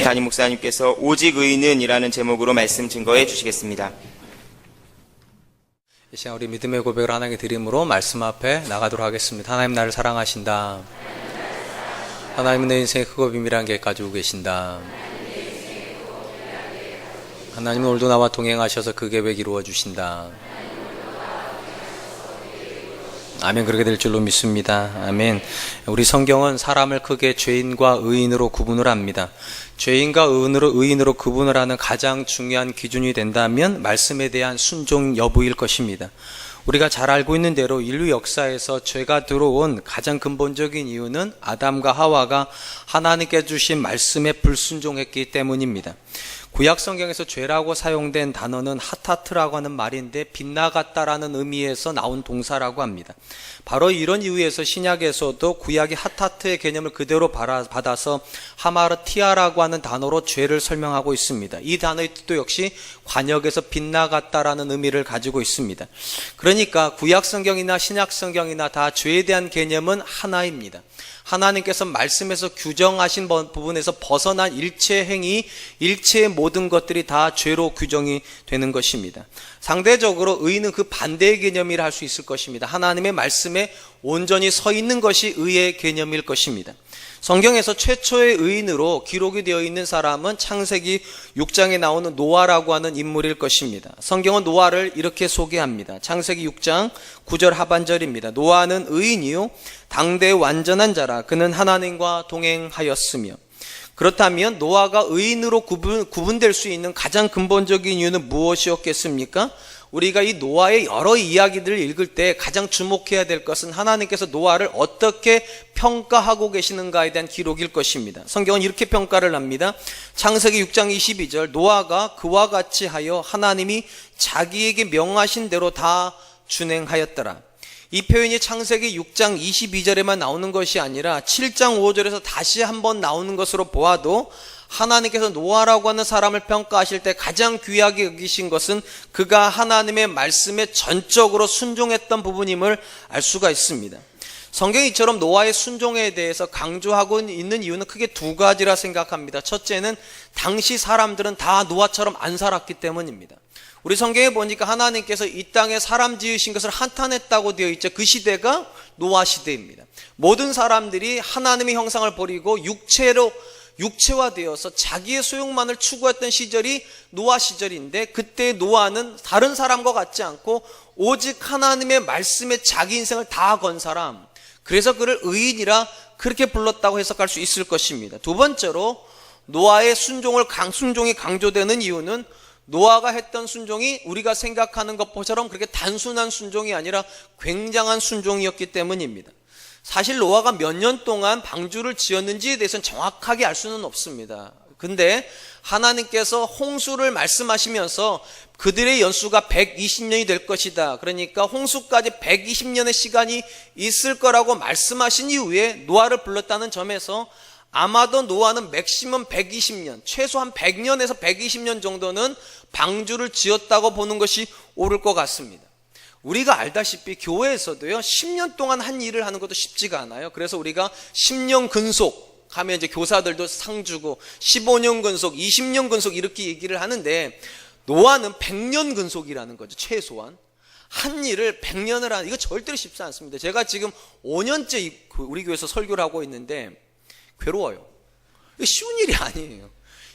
담임 목사님께서 오직 의인은이라는 제목으로 말씀 증거해 주시겠습니다. 이 시간 우리 믿음의 고백을 하나님께 드림으로 말씀 앞에 나가도록 하겠습니다. 하나님 나를 사랑하신다. 하나님은 내 인생의 크고 비밀한 계획 가지고 계신다. 하나님은 오늘도 나와 동행하셔서 그 계획 이루어 주신다. 아멘. 그렇게 될 줄로 믿습니다. 아멘. 우리 성경은 사람을 크게 죄인과 의인으로 구분을 합니다. 죄인과 의인으로 구분을 하는 가장 중요한 기준이 된다면 말씀에 대한 순종 여부일 것입니다. 우리가 잘 알고 있는 대로 인류 역사에서 죄가 들어온 가장 근본적인 이유는 아담과 하와가 하나님께 주신 말씀에 불순종했기 때문입니다. 구약 성경에서 죄라고 사용된 단어는 하타트라고 하는 말인데 빗나갔다라는 의미에서 나온 동사라고 합니다. 바로 이런 이유에서 신약에서도 구약이 하타트의 개념을 그대로 받아서 하마르티아라고 하는 단어로 죄를 설명하고 있습니다. 이 단어의 뜻도 역시 관역에서 빗나갔다라는 의미를 가지고 있습니다. 그러니까 구약 성경이나 신약 성경이나 다 죄에 대한 개념은 하나입니다. 하나님께서 말씀에서 규정하신 부분에서 벗어난 일체 행위, 일체의 모든 것들이 다 죄로 규정이 되는 것입니다. 상대적으로 의인은 그 반대의 개념이라 할 수 있을 것입니다. 하나님의 말씀에 온전히 서 있는 것이 의의 개념일 것입니다. 성경에서 최초의 의인으로 기록이 되어 있는 사람은 창세기 6장에 나오는 노아라고 하는 인물일 것입니다. 성경은 노아를 이렇게 소개합니다. 창세기 6장 9절 하반절입니다. 노아는 의인이요 당대의 완전한 자라. 그는 하나님과 동행하였으며. 그렇다면 노아가 의인으로 구분될 수 있는 가장 근본적인 이유는 무엇이었겠습니까? 우리가 이 노아의 여러 이야기들을 읽을 때 가장 주목해야 될 것은 하나님께서 노아를 어떻게 평가하고 계시는가에 대한 기록일 것입니다. 성경은 이렇게 평가를 합니다. 창세기 6장 22절 노아가 그와 같이 하여 하나님이 자기에게 명하신 대로 다 준행하였더라. 이 표현이 창세기 6장 22절에만 나오는 것이 아니라 7장 5절에서 다시 한번 나오는 것으로 보아도 하나님께서 노아라고 하는 사람을 평가하실 때 가장 귀하게 여기신 것은 그가 하나님의 말씀에 전적으로 순종했던 부분임을 알 수가 있습니다. 성경이 이처럼 노아의 순종에 대해서 강조하고 있는 이유는 크게 두 가지라 생각합니다. 첫째는 당시 사람들은 다 노아처럼 안 살았기 때문입니다. 우리 성경에 보니까 하나님께서 이 땅에 사람 지으신 것을 한탄했다고 되어 있죠. 그 시대가 노아 시대입니다. 모든 사람들이 하나님의 형상을 버리고 육체화되어서 자기의 소욕만을 추구했던 시절이 노아 시절인데, 그때 노아는 다른 사람과 같지 않고 오직 하나님의 말씀에 자기 인생을 다 건 사람, 그래서 그를 의인이라 그렇게 불렀다고 해석할 수 있을 것입니다. 두 번째로 노아의 순종이 강조되는 이유는 노아가 했던 순종이 우리가 생각하는 것처럼 그렇게 단순한 순종이 아니라 굉장한 순종이었기 때문입니다. 사실 노아가 몇 년 동안 방주를 지었는지에 대해서는 정확하게 알 수는 없습니다. 근데 하나님께서 홍수를 말씀하시면서 그들의 연수가 120년이 될 것이다. 그러니까 홍수까지 120년의 시간이 있을 거라고 말씀하신 이후에 노아를 불렀다는 점에서 아마도 노아는 맥시멈 120년, 최소한 100년에서 120년 정도는 방주를 지었다고 보는 것이 옳을 것 같습니다. 우리가 알다시피 교회에서도요 10년 동안 한 일을 하는 것도 쉽지가 않아요. 그래서 우리가 10년 근속 하면 이제 교사들도 상 주고 15년 근속, 20년 근속 이렇게 얘기를 하는데, 노아는 100년 근속이라는 거죠. 최소한 한 일을 100년을 하는, 이거 절대로 쉽지 않습니다. 제가 지금 5년째 우리 교회에서 설교를 하고 있는데 괴로워요. 이거 쉬운 일이 아니에요.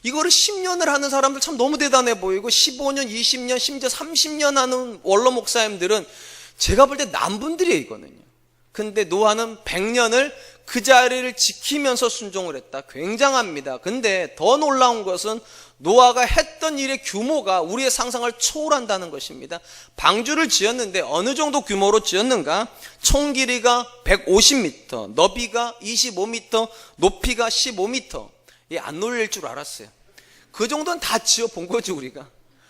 이거를 10년을 하는 사람들 참 너무 대단해 보이고, 15년, 20년, 심지어 30년 하는 원로 목사님들은 제가 볼 때 남분들이거든요. 근데 노아는 100년을 그 자리를 지키면서 순종을 했다. 굉장합니다. 근데 더 놀라운 것은 노아가 했던 일의 규모가 우리의 상상을 초월한다는 것입니다. 방주를 지었는데 어느 정도 규모로 지었는가? 총 길이가 150m, 너비가 25m, 높이가 15m. 안 놀릴 줄 알았어요. 그 정도는 다 지어본 거죠, 우리가.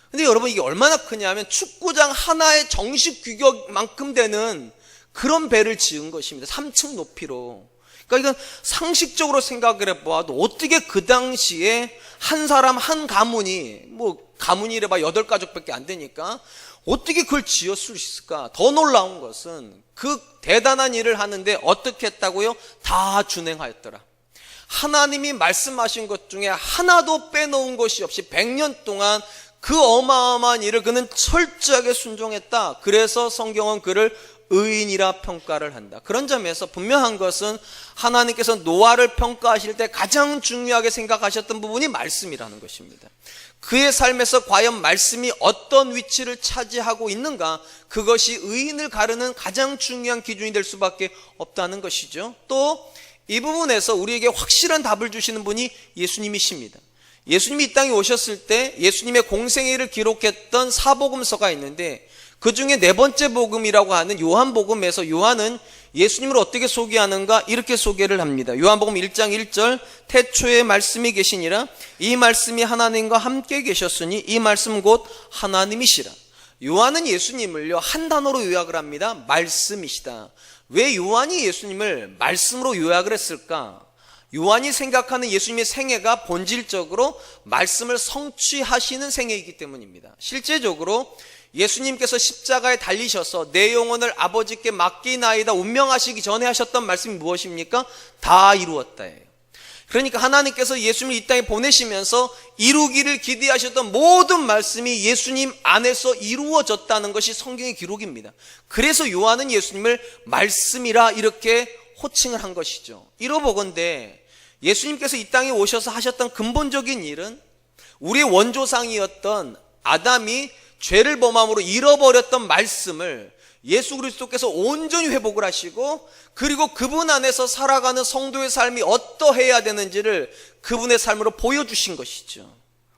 근데 여러분, 이게 얼마나 크냐면 축구장 하나의 정식 규격만큼 되는 그런 배를 지은 것입니다. 3층 높이로. 그러니까 이건 상식적으로 생각을 해보아도 어떻게 그 당시에 한 사람 한 가문이, 가문이래봐 8가족밖에 안 되니까 어떻게 그걸 지었을 수 있을까? 더 놀라운 것은 그 대단한 일을 하는데 어떻게 했다고요? 다 준행하였더라. 하나님이 말씀하신 것 중에 하나도 빼놓은 것이 없이 100년 동안 그 어마어마한 일을 그는 철저하게 순종했다. 그래서 성경은 그를 의인이라 평가를 한다. 그런 점에서 분명한 것은 하나님께서 노아를 평가하실 때 가장 중요하게 생각하셨던 부분이 말씀이라는 것입니다. 그의 삶에서 과연 말씀이 어떤 위치를 차지하고 있는가, 그것이 의인을 가르는 가장 중요한 기준이 될 수밖에 없다는 것이죠. 또 이 부분에서 우리에게 확실한 답을 주시는 분이 예수님이십니다. 예수님이 이 땅에 오셨을 때 예수님의 공생애를 기록했던 사복음서가 있는데, 그 중에 네 번째 복음이라고 하는 요한복음에서 요한은 예수님을 어떻게 소개하는가, 이렇게 소개를 합니다. 요한복음 1장 1절, 태초에 말씀이 계시니라. 이 말씀이 하나님과 함께 계셨으니 이 말씀 곧 하나님이시라. 요한은 예수님을요 한 단어로 요약을 합니다. 말씀이시다. 왜 요한이 예수님을 말씀으로 요약을 했을까? 요한이 생각하는 예수님의 생애가 본질적으로 말씀을 성취하시는 생애이기 때문입니다. 실제적으로 예수님께서 십자가에 달리셔서 내 영혼을 아버지께 맡기나이다 운명하시기 전에 하셨던 말씀이 무엇입니까? 다 이루었다예요. 그러니까 하나님께서 예수님을 이 땅에 보내시면서 이루기를 기대하셨던 모든 말씀이 예수님 안에서 이루어졌다는 것이 성경의 기록입니다. 그래서 요한은 예수님을 말씀이라 이렇게 호칭을 한 것이죠. 이러보건대 예수님께서 이 땅에 오셔서 하셨던 근본적인 일은 우리의 원조상이었던 아담이 죄를 범함으로 잃어버렸던 말씀을 예수 그리스도께서 온전히 회복을 하시고, 그리고 그분 안에서 살아가는 성도의 삶이 어떠해야 되는지를 그분의 삶으로 보여주신 것이죠.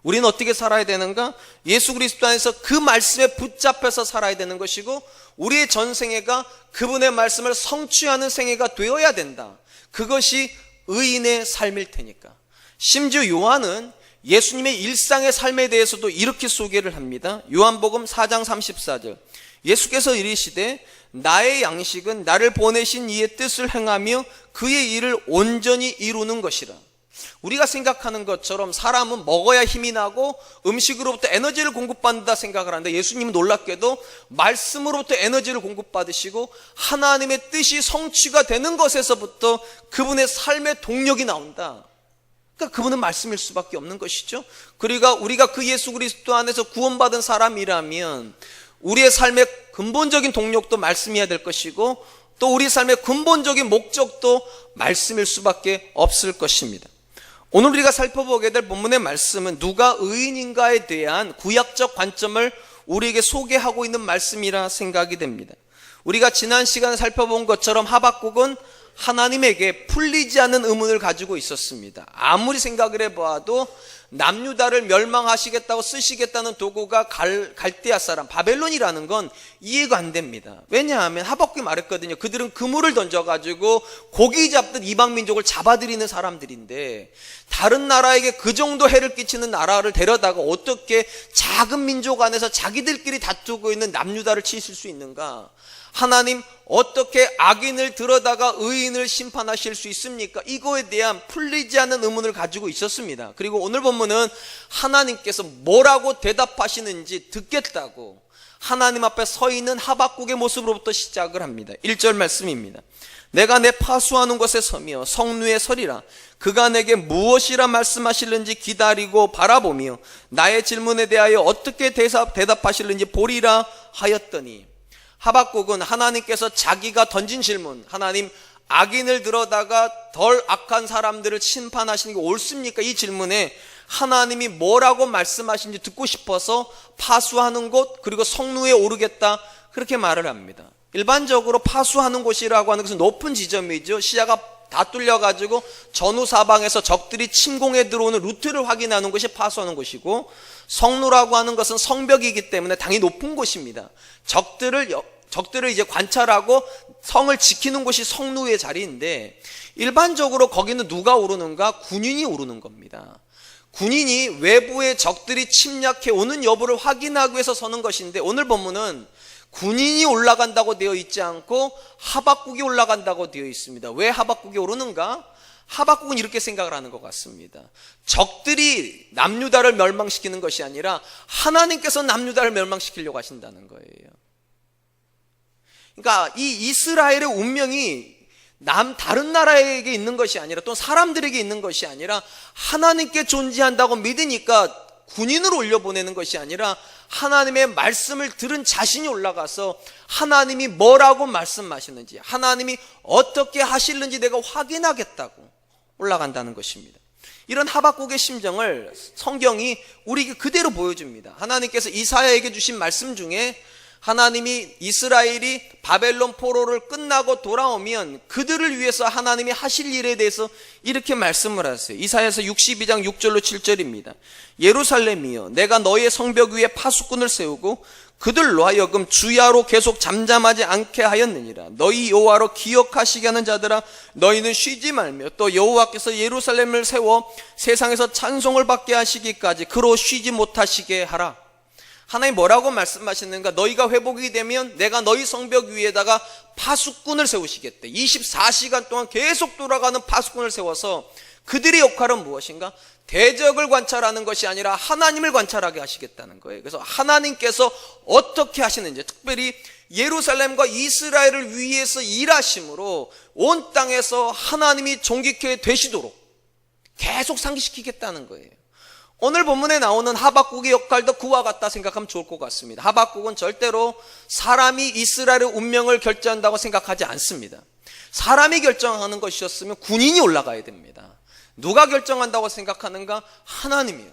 우리는 어떻게 살아야 되는가? 예수 그리스도 안에서 그 말씀에 붙잡혀서 살아야 되는 것이고, 우리의 전생애가 그분의 말씀을 성취하는 생애가 되어야 된다. 그것이 의인의 삶일 테니까. 심지어 요한은 예수님의 일상의 삶에 대해서도 이렇게 소개를 합니다. 요한복음 4장 34절, 예수께서 이르시되 나의 양식은 나를 보내신 이의 뜻을 행하며 그의 일을 온전히 이루는 것이라. 우리가 생각하는 것처럼 사람은 먹어야 힘이 나고 음식으로부터 에너지를 공급받는다 생각을 하는데, 예수님은 놀랍게도 말씀으로부터 에너지를 공급받으시고 하나님의 뜻이 성취가 되는 것에서부터 그분의 삶의 동력이 나온다. 그러니까 그분은 말씀일 수밖에 없는 것이죠. 그러니까 우리가 그 예수 그리스도 안에서 구원받은 사람이라면 우리의 삶의 근본적인 동력도 말씀이어야 될 것이고, 또 우리 삶의 근본적인 목적도 말씀일 수밖에 없을 것입니다. 오늘 우리가 살펴보게 될 본문의 말씀은 누가 의인인가에 대한 구약적 관점을 우리에게 소개하고 있는 말씀이라 생각이 됩니다. 우리가 지난 시간에 살펴본 것처럼 하박국은 하나님에게 풀리지 않는 의문을 가지고 있었습니다. 아무리 생각을 해봐도 남유다를 멸망하시겠다고 쓰시겠다는 도구가 갈대아 사람 바벨론이라는 건 이해가 안 됩니다. 왜냐하면 하박국이 말했거든요. 그들은 그물을 던져가지고 고기 잡듯 이방 민족을 잡아들이는 사람들인데, 다른 나라에게 그 정도 해를 끼치는 나라를 데려다가 어떻게 작은 민족 안에서 자기들끼리 다투고 있는 남유다를 치실 수 있는가? 하나님 어떻게 악인을 들어다가 의인을 심판하실 수 있습니까? 이거에 대한 풀리지 않는 의문을 가지고 있었습니다. 그리고 오늘 본문은 하나님께서 뭐라고 대답하시는지 듣겠다고 하나님 앞에 서 있는 하박국의 모습으로부터 시작을 합니다. 1절 말씀입니다. 내가 내 파수하는 곳에 서며 성루에 서리라. 그가 내게 무엇이라 말씀하실는지 기다리고 바라보며 나의 질문에 대하여 어떻게 대답하실는지 보리라 하였더니, 하박국은 하나님께서 자기가 던진 질문, 하나님 악인을 들어다가 덜 악한 사람들을 심판하시는 게 옳습니까? 이 질문에 하나님이 뭐라고 말씀하시는지 듣고 싶어서 파수하는 곳, 그리고 성루에 오르겠다, 그렇게 말을 합니다. 일반적으로 파수하는 곳이라고 하는 것은 높은 지점이죠. 시야가 다 뚫려가지고 전후 사방에서 적들이 침공해 들어오는 루트를 확인하는 것이 파수하는 곳이고, 성루라고 하는 것은 성벽이기 때문에 당연히 높은 곳입니다. 적들을 이제 관찰하고 성을 지키는 곳이 성루의 자리인데, 일반적으로 거기는 누가 오르는가? 군인이 오르는 겁니다. 군인이 외부의 적들이 침략해 오는 여부를 확인하기 위해서 서는 것인데, 오늘 본문은 군인이 올라간다고 되어 있지 않고 하박국이 올라간다고 되어 있습니다. 왜 하박국이 오르는가? 하박국은 이렇게 생각을 하는 것 같습니다. 적들이 남유다를 멸망시키는 것이 아니라 하나님께서 남유다를 멸망시키려고 하신다는 거예요. 그러니까 이 이스라엘의 운명이 다른 나라에게 있는 것이 아니라 또 사람들에게 있는 것이 아니라 하나님께 존재한다고 믿으니까 군인을 올려보내는 것이 아니라 하나님의 말씀을 들은 자신이 올라가서 하나님이 뭐라고 말씀하시는지, 하나님이 어떻게 하실는지 내가 확인하겠다고 올라간다는 것입니다. 이런 하박국의 심정을 성경이 우리에게 그대로 보여줍니다. 하나님께서 이사야에게 주신 말씀 중에 하나님이 이스라엘이 바벨론 포로를 끝나고 돌아오면 그들을 위해서 하나님이 하실 일에 대해서 이렇게 말씀을 하세요. 이사야서 62장 6절로 7절입니다. 예루살렘이여, 내가 너의 성벽 위에 파수꾼을 세우고 그들로 하여금 주야로 계속 잠잠하지 않게 하였느니라. 너희 여호와로 기억하시게 하는 자들아, 너희는 쉬지 말며 또 여호와께서 예루살렘을 세워 세상에서 찬송을 받게 하시기까지 그로 쉬지 못하시게 하라. 하나님 뭐라고 말씀하시는가? 너희가 회복이 되면 내가 너희 성벽 위에다가 파수꾼을 세우시겠대. 24시간 동안 계속 돌아가는 파수꾼을 세워서 그들의 역할은 무엇인가? 대적을 관찰하는 것이 아니라 하나님을 관찰하게 하시겠다는 거예요. 그래서 하나님께서 어떻게 하시는지, 특별히 예루살렘과 이스라엘을 위해서 일하심으로 온 땅에서 하나님이 존귀케 되시도록 계속 상기시키겠다는 거예요. 오늘 본문에 나오는 하박국의 역할도 그와 같다 생각하면 좋을 것 같습니다. 하박국은 절대로 사람이 이스라엘의 운명을 결정한다고 생각하지 않습니다. 사람이 결정하는 것이었으면 군인이 올라가야 됩니다. 누가 결정한다고 생각하는가? 하나님이요.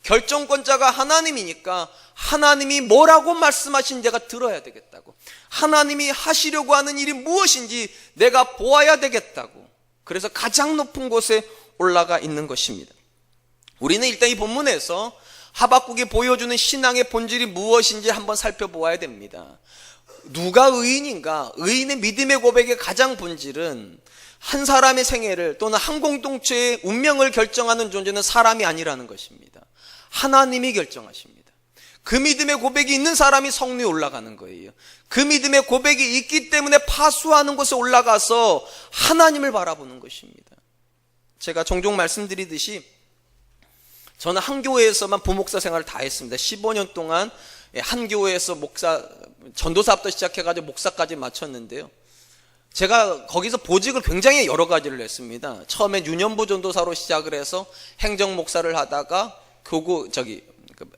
결정권자가 하나님이니까 하나님이 뭐라고 말씀하신 제가 들어야 되겠다고, 하나님이 하시려고 하는 일이 무엇인지 내가 보아야 되겠다고, 그래서 가장 높은 곳에 올라가 있는 것입니다. 우리는 일단 이 본문에서 하박국이 보여주는 신앙의 본질이 무엇인지 한번 살펴보아야 됩니다. 누가 의인인가? 의인의 믿음의 고백의 가장 본질은 한 사람의 생애를 또는 한 공동체의 운명을 결정하는 존재는 사람이 아니라는 것입니다. 하나님이 결정하십니다. 그 믿음의 고백이 있는 사람이 성리에 올라가는 거예요. 그 믿음의 고백이 있기 때문에 파수하는 곳에 올라가서 하나님을 바라보는 것입니다. 제가 종종 말씀드리듯이 저는 한 교회에서만 부목사 생활을 다 했습니다. 15년 동안 한 교회에서 전도사부터 시작해가지고 목사까지 마쳤는데요. 제가 거기서 보직을 굉장히 여러 가지를 했습니다. 처음엔 유년부 전도사로 시작을 해서 행정 목사를 하다가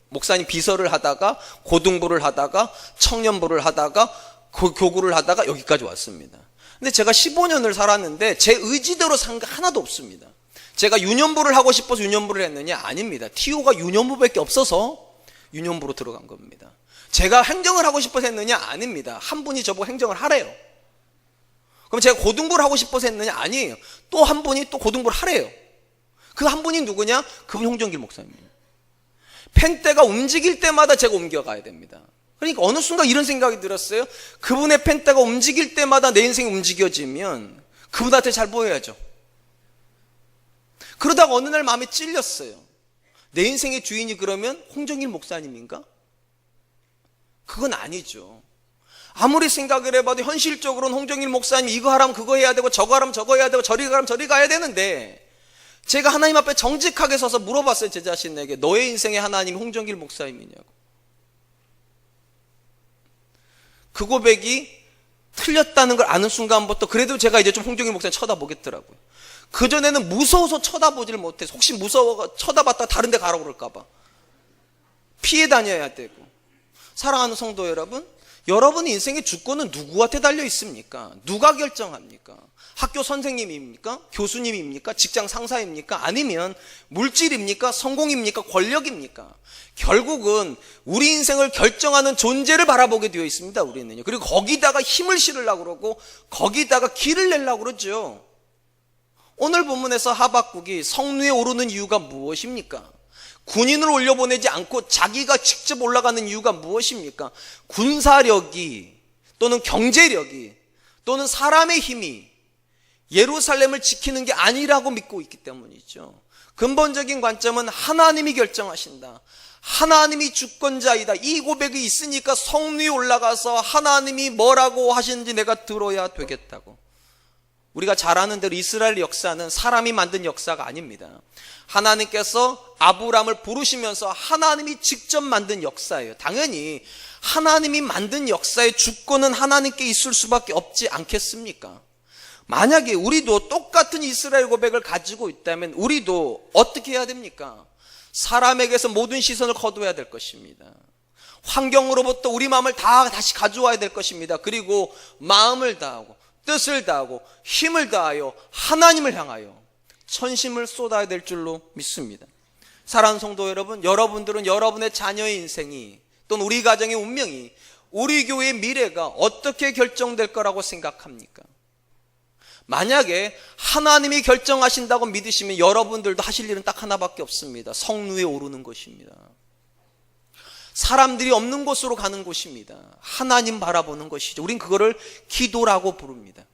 목사님 비서를 하다가 고등부를 하다가 청년부를 하다가 교구를 하다가 여기까지 왔습니다. 근데 제가 15년을 살았는데 제 의지대로 산 게 하나도 없습니다. 제가 유년부를 하고 싶어서 유년부를 했느냐? 아닙니다. TO가 유년부밖에 없어서 유년부로 들어간 겁니다. 제가 행정을 하고 싶어서 했느냐? 아닙니다. 한 분이 저보고 행정을 하래요. 그럼 제가 고등부를 하고 싶어서 했느냐? 아니에요. 또 한 분이 또 고등부를 하래요. 그 한 분이 누구냐? 그분이 홍정길 목사님입니다. 펜대가 움직일 때마다 제가 옮겨가야 됩니다. 그러니까 어느 순간 이런 생각이 들었어요. 그분의 펜대가 움직일 때마다 내 인생이 움직여지면 그분한테 잘 보여야죠. 그러다가 어느 날 마음에 찔렸어요. 내 인생의 주인이 그러면 홍정일 목사님인가? 그건 아니죠. 아무리 생각을 해봐도 현실적으로는 홍정일 목사님 이거 하라면 그거 해야 되고 저거 하라면 저거 해야 되고 저리 가라면 저리 가야 되는데, 제가 하나님 앞에 정직하게 서서 물어봤어요. 제 자신에게, 너의 인생의 하나님이 홍정길 목사님이냐고. 그 고백이 틀렸다는 걸 아는 순간부터 그래도 제가 이제 좀 홍정길 목사님 쳐다보겠더라고요. 그전에는 무서워서 쳐다보지를 못해서, 혹시 무서워 쳐다봤다 다른 데 가라고 그럴까봐 피해 다녀야 되고. 사랑하는 성도 여러분, 여러분 인생의 주권은 누구한테 달려 있습니까? 누가 결정합니까? 학교 선생님입니까? 교수님입니까? 직장 상사입니까? 아니면 물질입니까? 성공입니까? 권력입니까? 결국은 우리 인생을 결정하는 존재를 바라보게 되어 있습니다, 우리는요. 그리고 거기다가 힘을 실으려고 그러고 거기다가 길을 내려고 그러죠. 오늘 본문에서 하박국이 성루에 오르는 이유가 무엇입니까? 군인을 올려보내지 않고 자기가 직접 올라가는 이유가 무엇입니까? 군사력이 또는 경제력이 또는 사람의 힘이 예루살렘을 지키는 게 아니라고 믿고 있기 때문이죠. 근본적인 관점은 하나님이 결정하신다, 하나님이 주권자이다, 이 고백이 있으니까 성루에 올라가서 하나님이 뭐라고 하시는지 내가 들어야 되겠다고. 우리가 잘 아는 대로 이스라엘 역사는 사람이 만든 역사가 아닙니다. 하나님께서 아브람을 부르시면서 하나님이 직접 만든 역사예요. 당연히 하나님이 만든 역사의 주권은 하나님께 있을 수밖에 없지 않겠습니까? 만약에 우리도 똑같은 이스라엘 고백을 가지고 있다면 우리도 어떻게 해야 됩니까? 사람에게서 모든 시선을 거둬야 될 것입니다. 환경으로부터 우리 마음을 다 다시 가져와야 될 것입니다. 그리고 마음을 다하고 뜻을 다하고 힘을 다하여 하나님을 향하여 전심을 쏟아야 될 줄로 믿습니다. 사랑하는 성도 여러분, 여러분들은 여러분의 자녀의 인생이 또는 우리 가정의 운명이 우리 교회의 미래가 어떻게 결정될 거라고 생각합니까? 만약에 하나님이 결정하신다고 믿으시면 여러분들도 하실 일은 딱 하나밖에 없습니다. 성루에 오르는 것입니다. 사람들이 없는 곳으로 가는 곳입니다. 하나님 바라보는 것이죠. 우린 그거를 기도라고 부릅니다.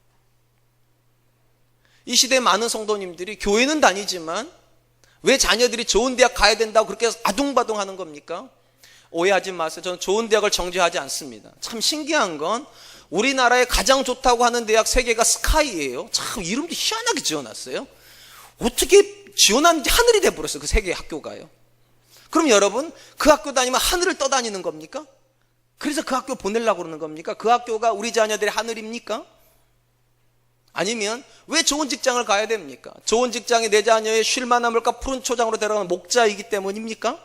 이 시대에 많은 성도님들이 교회는 다니지만 왜 자녀들이 좋은 대학 가야 된다고 그렇게 아둥바둥 하는 겁니까? 오해하지 마세요. 저는 좋은 대학을 정죄하지 않습니다. 참 신기한 건 우리나라에 가장 좋다고 하는 대학 3개가 스카이예요. 참 이름도 희한하게 지어놨어요. 어떻게 지어놨는지 하늘이 돼버렸어요. 그 3개의 학교가요. 그럼 여러분, 그 학교 다니면 하늘을 떠다니는 겁니까? 그래서 그 학교 보내려고 그러는 겁니까? 그 학교가 우리 자녀들의 하늘입니까? 아니면 왜 좋은 직장을 가야 됩니까? 좋은 직장이 내 자녀의 쉴만한 물과 푸른 초장으로 데려가는 목자이기 때문입니까?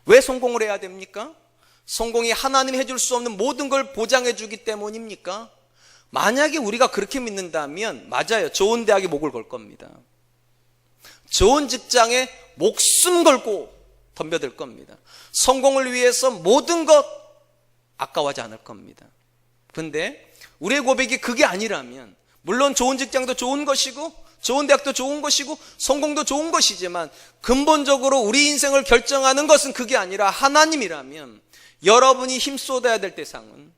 왜 성공을 해야 됩니까? 성공이 하나님이 해줄 수 없는 모든 걸 보장해 주기 때문입니까? 만약에 우리가 그렇게 믿는다면 맞아요. 좋은 대학에 목을 걸 겁니다. 좋은 직장에 목숨 걸고 덤벼들 겁니다. 성공을 위해서 모든 것 아까워하지 않을 겁니다. 그런데 우리의 고백이 그게 아니라면, 물론 좋은 직장도 좋은 것이고 좋은 대학도 좋은 것이고 성공도 좋은 것이지만 근본적으로 우리 인생을 결정하는 것은 그게 아니라 하나님이라면, 여러분이 힘쏟아야 될 대상은,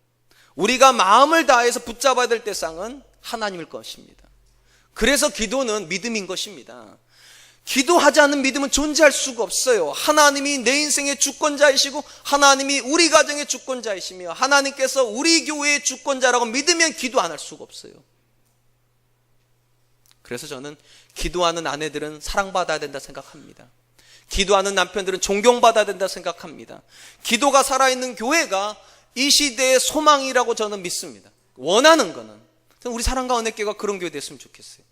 우리가 마음을 다해서 붙잡아야 될 대상은 하나님일 것입니다. 그래서 기도는 믿음인 것입니다. 기도하지 않는 믿음은 존재할 수가 없어요. 하나님이 내 인생의 주권자이시고 하나님이 우리 가정의 주권자이시며 하나님께서 우리 교회의 주권자라고 믿으면 기도 안 할 수가 없어요. 그래서 저는 기도하는 아내들은 사랑받아야 된다 생각합니다. 기도하는 남편들은 존경받아야 된다 생각합니다. 기도가 살아있는 교회가 이 시대의 소망이라고 저는 믿습니다. 원하는 거는 우리 사랑과 은혜교회가 그런 교회 됐으면 좋겠어요.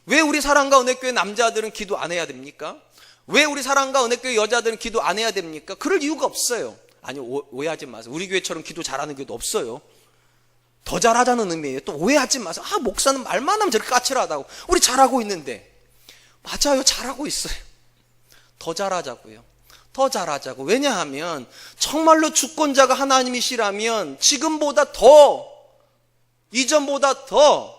왜 우리 사랑과 은혜교회 남자들은 기도 안 해야 됩니까? 왜 우리 사랑과 은혜교회 여자들은 기도 안 해야 됩니까? 그럴 이유가 없어요. 아니, 오해하지 마세요. 우리 교회처럼 기도 잘하는 교회도 없어요. 더 잘하자는 의미예요. 또 오해하지 마세요. 목사는 말만 하면 저렇게 까칠하다고. 우리 잘하고 있는데. 맞아요, 잘하고 있어요. 더 잘하자고요. 더 잘하자고. 왜냐하면 정말로 주권자가 하나님이시라면 지금보다 더, 이전보다 더,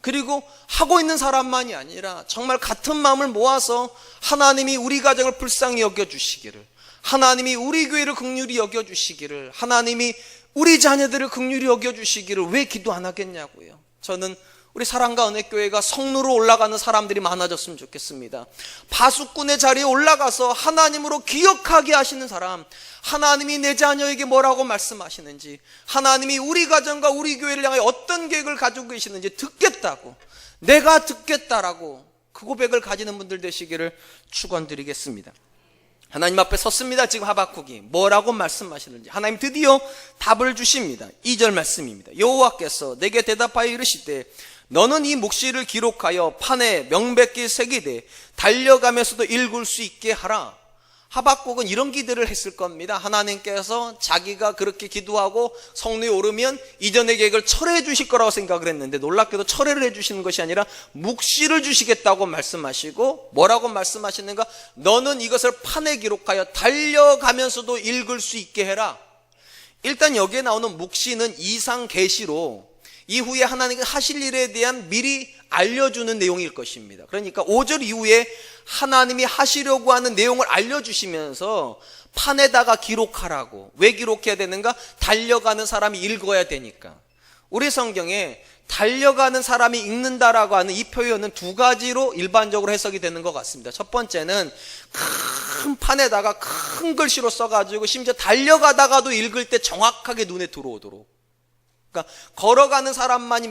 그리고 하고 있는 사람만이 아니라 정말 같은 마음을 모아서 하나님이 우리 가정을 불쌍히 여겨주시기를, 하나님이 우리 교회를 긍휼히 여겨주시기를, 하나님이 우리 자녀들을 긍휼히 여겨주시기를 왜 기도 안 하겠냐고요. 저는 우리 사랑과 은혜교회가 성루로 올라가는 사람들이 많아졌으면 좋겠습니다. 바수꾼의 자리에 올라가서 하나님으로 기억하게 하시는 사람, 하나님이 내 자녀에게 뭐라고 말씀하시는지, 하나님이 우리 가정과 우리 교회를 향해 어떤 계획을 가지고 계시는지 듣겠다고, 내가 듣겠다라고 그 고백을 가지는 분들 되시기를 축원드리겠습니다. 하나님 앞에 섰습니다. 지금 하박국이 뭐라고 말씀하시는지 하나님 드디어 답을 주십니다. 2절 말씀입니다. 여호와께서 내게 대답하여 이르시되 너는 이 묵시를 기록하여 판에 명백히 새기되 달려가면서도 읽을 수 있게 하라. 하박국은 이런 기대를 했을 겁니다. 하나님께서 자기가 그렇게 기도하고 성루에 오르면 이전의 계획을 철회해 주실 거라고 생각을 했는데 놀랍게도 철회를 해 주시는 것이 아니라 묵시를 주시겠다고 말씀하시고 뭐라고 말씀하시는가? 너는 이것을 판에 기록하여 달려가면서도 읽을 수 있게 해라. 일단 여기에 나오는 묵시는 이상 계시로 이후에 하나님께서 하실 일에 대한 미리 알려주는 내용일 것입니다. 그러니까 5절 이후에 하나님이 하시려고 하는 내용을 알려주시면서 판에다가 기록하라고. 왜 기록해야 되는가? 달려가는 사람이 읽어야 되니까. 우리 성경에 달려가는 사람이 읽는다라고 하는 이 표현은 두 가지로 일반적으로 해석이 되는 것 같습니다. 첫 번째는 큰 판에다가 큰 글씨로 써가지고 심지어 달려가다가도 읽을 때 정확하게 눈에 들어오도록. 그러니까 걸어가는 사람만이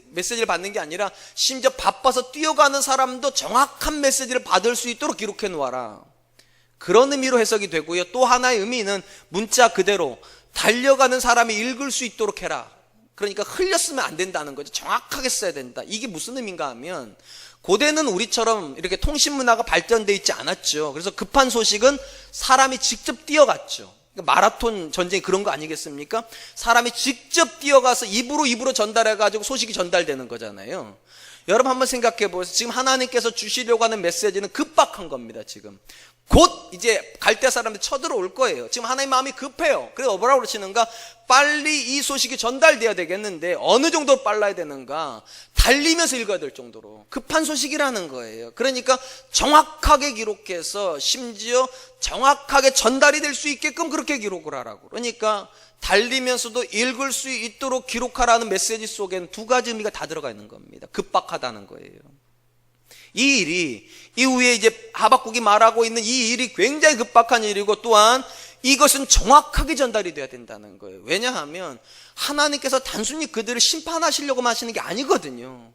메시지를 받는 게 아니라 심지어 바빠서 뛰어가는 사람도 정확한 메시지를 받을 수 있도록 기록해 놓아라. 그런 의미로 해석이 되고요. 또 하나의 의미는 문자 그대로 달려가는 사람이 읽을 수 있도록 해라. 그러니까 흘렸으면 안 된다는 거죠. 정확하게 써야 된다. 이게 무슨 의미인가 하면, 고대는 우리처럼 이렇게 통신문화가 발전되어 있지 않았죠. 그래서 급한 소식은 사람이 직접 뛰어갔죠. 마라톤 전쟁이 그런 거 아니겠습니까? 사람이 직접 뛰어가서 입으로 전달해가지고 소식이 전달되는 거잖아요. 여러분 한번 생각해 보세요. 지금 하나님께서 주시려고 하는 메시지는 급박한 겁니다. 지금 곧 이제 갈대 사람들이 쳐들어올 거예요. 지금 하나님 마음이 급해요. 그래서 뭐라고 그러시는가? 빨리 이 소식이 전달돼야 되겠는데 어느 정도로 빨라야 되는가? 달리면서 읽어야 될 정도로 급한 소식이라는 거예요. 그러니까 정확하게 기록해서 심지어 정확하게 전달이 될 수 있게끔 그렇게 기록을 하라고. 그러니까 달리면서도 읽을 수 있도록 기록하라는 메시지 속에는 두 가지 의미가 다 들어가 있는 겁니다. 급박하다는 거예요. 이 일이 이후에 이제 하박국이 말하고 있는 이 일이 굉장히 급박한 일이고, 또한 이것은 정확하게 전달이 돼야 된다는 거예요. 왜냐하면 하나님께서 단순히 그들을 심판하시려고만 하시는 게 아니거든요.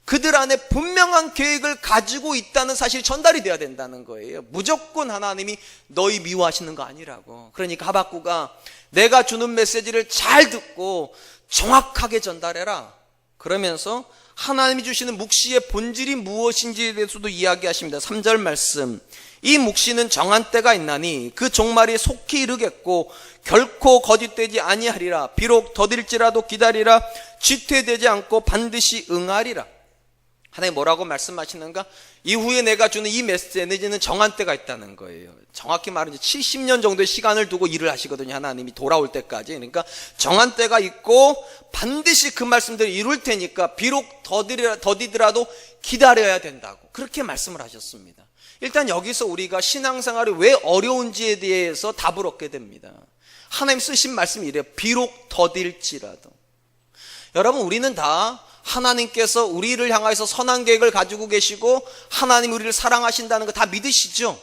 그들 안에 분명한 계획을 가지고 있다는 사실이 전달이 돼야 된다는 거예요. 무조건 하나님이 너희 미워하시는 거 아니라고. 그러니까 하박국아, 내가 주는 메시지를 잘 듣고 정확하게 전달해라. 그러면서 하나님이 주시는 묵시의 본질이 무엇인지에 대해서도 이야기하십니다. 3절 말씀, 이 묵시는 정한 때가 있나니 그 종말이 속히 이르겠고 결코 거짓되지 아니하리라. 비록 더딜지라도 기다리라. 쥐퇴되지 않고 반드시 응하리라. 하나님 뭐라고 말씀하시는가? 이후에 내가 주는 이 메시지는 정한 때가 있다는 거예요. 정확히 말하면 70년 정도의 시간을 두고 일을 하시거든요. 하나님이 돌아올 때까지. 그러니까 정한 때가 있고 반드시 그 말씀들을 이룰 테니까 비록 더디더라도 기다려야 된다고 그렇게 말씀을 하셨습니다. 일단 여기서 우리가 신앙생활이 왜 어려운지에 대해서 답을 얻게 됩니다. 하나님 쓰신 말씀이 이래요. 비록 더딜지라도. 여러분, 우리는 다 하나님께서 우리를 향해서 선한 계획을 가지고 계시고 하나님 우리를 사랑하신다는 거 다 믿으시죠?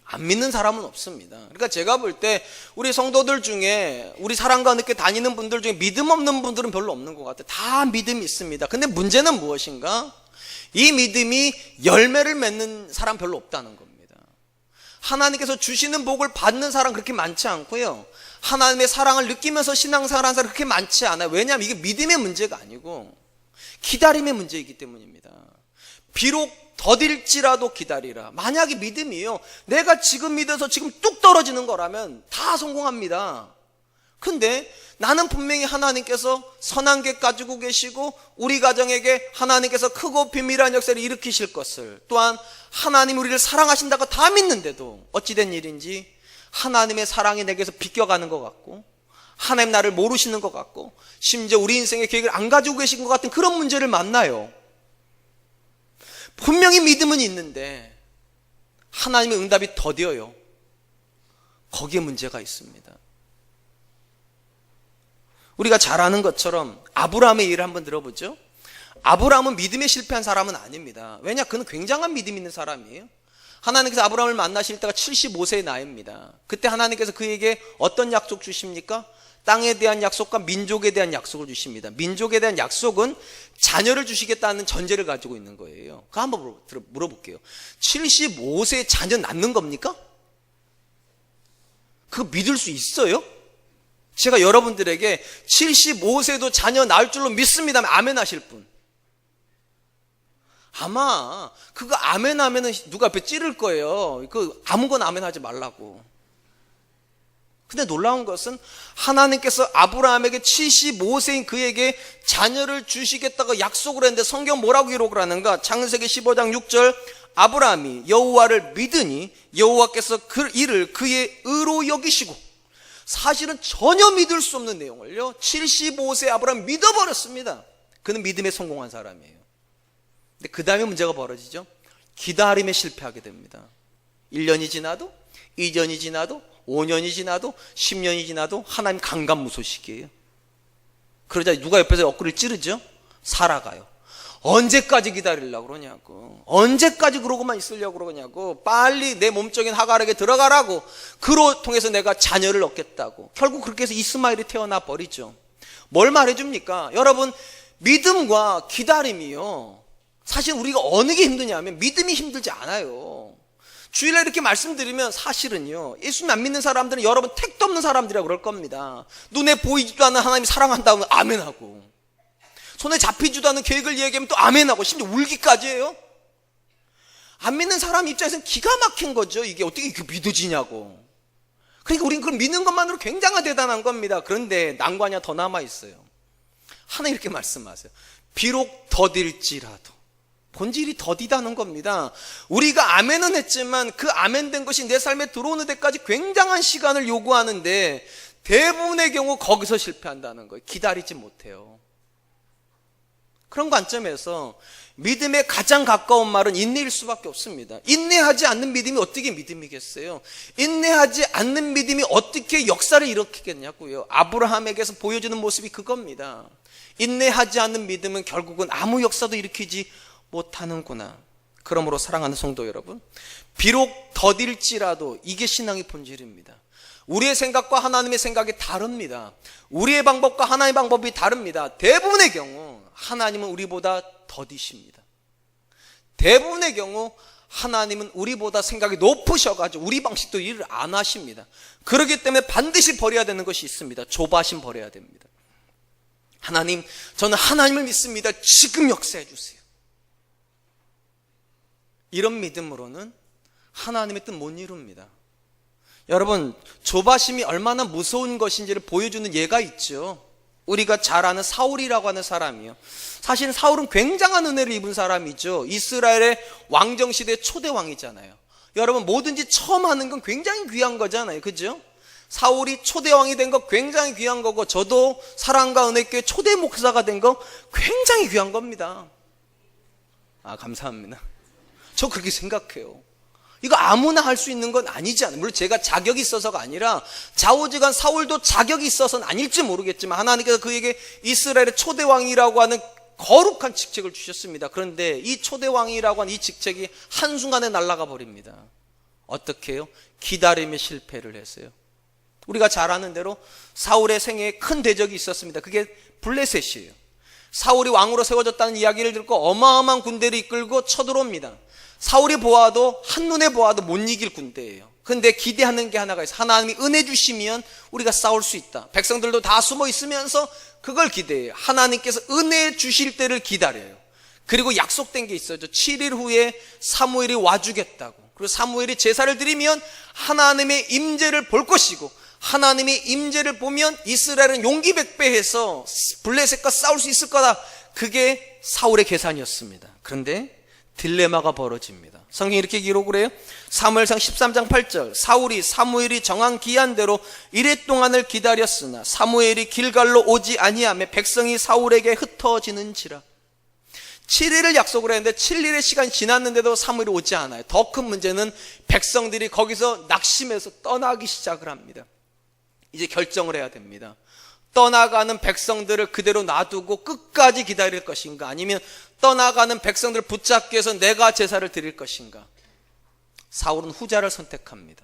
안 믿는 사람은 없습니다. 그러니까 제가 볼 때 우리 성도들 중에, 우리 사랑과 함께 다니는 분들 중에 믿음 없는 분들은 별로 없는 것 같아요. 다 믿음이 있습니다. 근데 문제는 무엇인가? 이 믿음이 열매를 맺는 사람 별로 없다는 겁니다. 하나님께서 주시는 복을 받는 사람 그렇게 많지 않고요, 하나님의 사랑을 느끼면서 신앙생활하는 사람 그렇게 많지 않아요. 왜냐하면 이게 믿음의 문제가 아니고 기다림의 문제이기 때문입니다. 비록 더딜지라도 기다리라. 만약에 믿음이요, 내가 지금 믿어서 지금 뚝 떨어지는 거라면 다 성공합니다. 근데 나는 분명히 하나님께서 선한 계 가지고 계시고 우리 가정에게 하나님께서 크고 비밀한 역사를 일으키실 것을, 또한 하나님 우리를 사랑하신다고 다 믿는데도 어찌된 일인지 하나님의 사랑이 내게서 비껴가는 것 같고, 하나님 나를 모르시는 것 같고, 심지어 우리 인생의 계획을 안 가지고 계신 것 같은 그런 문제를 만나요. 분명히 믿음은 있는데 하나님의 응답이 더뎌요. 거기에 문제가 있습니다. 우리가 잘 아는 것처럼 아브라함의 예를 한번 들어보죠. 아브라함은 믿음에 실패한 사람은 아닙니다. 왜냐? 그는 굉장한 믿음 있는 사람이에요. 하나님께서 아브라함을 만나실 때가 75세의 나이입니다. 그때 하나님께서 그에게 어떤 약속 주십니까? 땅에 대한 약속과 민족에 대한 약속을 주십니다. 민족에 대한 약속은 자녀를 주시겠다는 전제를 가지고 있는 거예요. 그거 한번 물어볼게요. 75세에 자녀 낳는 겁니까? 그거 믿을 수 있어요? 제가 여러분들에게 75세도 자녀 낳을 줄로 믿습니다 하면 아멘 하실 분. 아마 그거 아멘 하면은 누가 앞에 찌를 거예요. 그 아무거나 아멘 하지 말라고. 근데 놀라운 것은 하나님께서 아브라함에게 75세인 그에게 자녀를 주시겠다고 약속을 했는데 성경 뭐라고 기록을 하는가? 창세기 15장 6절, 아브라함이 여호와를 믿으니 여호와께서 그 일을 그의 의로 여기시고. 사실은 전혀 믿을 수 없는 내용을요, 75세 아브라함 믿어버렸습니다. 그는 믿음에 성공한 사람이에요. 근데 그 다음에 문제가 벌어지죠. 기다림에 실패하게 됩니다. 1년이 지나도, 2년이 지나도, 5년이 지나도, 10년이 지나도 하나님 강간무소식이에요. 그러자 누가 옆에서 옆구리를 찌르죠? 살아가요. 언제까지 기다리려고 그러냐고, 언제까지 그러고만 있으려고 그러냐고, 빨리 내 몸적인 하갈에게 들어가라고, 그로 통해서 내가 자녀를 얻겠다고. 결국 그렇게 해서 이스마엘이 태어나 버리죠. 뭘 말해줍니까? 여러분, 믿음과 기다림이요, 사실 우리가 어느 게 힘드냐면 믿음이 힘들지 않아요. 주일날 이렇게 말씀드리면 사실은요, 예수님 안 믿는 사람들은 여러분 택도 없는 사람들이라고 그럴 겁니다. 눈에 보이지도 않는 하나님이 사랑한다고 하면 아멘하고, 손에 잡히지도 않는 계획을 얘기하면 또 아멘하고, 심지어 울기까지 해요. 안 믿는 사람 입장에서는 기가 막힌 거죠. 이게 어떻게 믿어지냐고. 그러니까 우리는 그걸 믿는 것만으로 굉장히 대단한 겁니다. 그런데 난관이 더 남아있어요. 하나님 이렇게 말씀하세요. 비록 더딜지라도. 본질이 더디다는 겁니다. 우리가 아멘은 했지만 그 아멘된 것이 내 삶에 들어오는 데까지 굉장한 시간을 요구하는데 대부분의 경우 거기서 실패한다는 거예요. 기다리지 못해요. 그런 관점에서 믿음의 가장 가까운 말은 인내일 수밖에 없습니다. 인내하지 않는 믿음이 어떻게 믿음이겠어요? 인내하지 않는 믿음이 어떻게 역사를 일으키겠냐고요. 아브라함에게서 보여주는 모습이 그겁니다. 인내하지 않는 믿음은 결국은 아무 역사도 일으키지 못하는구나. 그러므로 사랑하는 성도 여러분, 비록 더딜지라도 이게 신앙의 본질입니다. 우리의 생각과 하나님의 생각이 다릅니다. 우리의 방법과 하나님의 방법이 다릅니다. 대부분의 경우 하나님은 우리보다 더디십니다. 대부분의 경우 하나님은 우리보다 생각이 높으셔가지고 우리 방식도 일을 안 하십니다. 그렇기 때문에 반드시 버려야 되는 것이 있습니다. 조바심 버려야 됩니다. 하나님, 저는 하나님을 믿습니다. 지금 역사해 주세요. 이런 믿음으로는 하나님의 뜻 못 이룹니다. 여러분, 조바심이 얼마나 무서운 것인지를 보여주는 예가 있죠. 우리가 잘 아는 사울이라고 하는 사람이요. 사실 사울은 굉장한 은혜를 입은 사람이죠. 이스라엘의 왕정시대 초대 왕이잖아요. 여러분, 뭐든지 처음 하는 건 굉장히 귀한 거잖아요. 그죠? 사울이 초대 왕이 된 거 굉장히 귀한 거고, 저도 사랑과 은혜교회 초대 목사가 된 거 굉장히 귀한 겁니다. 감사합니다. 저 그렇게 생각해요. 이거 아무나 할 수 있는 건 아니지 않아요. 물론 제가 자격이 있어서가 아니라 좌우지간 사울도 자격이 있어서는 아닐지 모르겠지만 하나님께서 그에게 이스라엘의 초대왕이라고 하는 거룩한 직책을 주셨습니다. 그런데 이 초대왕이라고 하는 이 직책이 한순간에 날아가 버립니다. 어떻게 해요? 기다림에 실패를 했어요. 우리가 잘 아는 대로 사울의 생애에 큰 대적이 있었습니다. 그게 블레셋이에요. 사울이 왕으로 세워졌다는 이야기를 듣고 어마어마한 군대를 이끌고 쳐들어옵니다. 사울이 보아도, 한눈에 보아도 못 이길 군대예요. 근데 기대하는 게 하나가 있어요. 하나님이 은혜 주시면 우리가 싸울 수 있다. 백성들도 다 숨어 있으면서 그걸 기대해요. 하나님께서 은혜 주실 때를 기다려요. 그리고 약속된 게 있어요. 7일 후에 사무엘이 와주겠다고. 그리고 사무엘이 제사를 드리면 하나님의 임재를 볼 것이고, 하나님의 임재를 보면 이스라엘은 용기백배해서 블레셋과 싸울 수 있을 거다. 그게 사울의 계산이었습니다. 그런데 딜레마가 벌어집니다. 성경이 이렇게 기록을 해요. 사무엘상 13장 8절, 사울이 사무엘이 정한 기한대로 이레 동안을 기다렸으나 사무엘이 길갈로 오지 아니하며 백성이 사울에게 흩어지는지라. 7일을 약속을 했는데 7일의 시간이 지났는데도 사무엘이 오지 않아요. 더 큰 문제는 백성들이 거기서 낙심해서 떠나기 시작을 합니다. 이제 결정을 해야 됩니다. 떠나가는 백성들을 그대로 놔두고 끝까지 기다릴 것인가, 아니면 떠나가는 백성들을 붙잡기 위해서 내가 제사를 드릴 것인가. 사울은 후자를 선택합니다.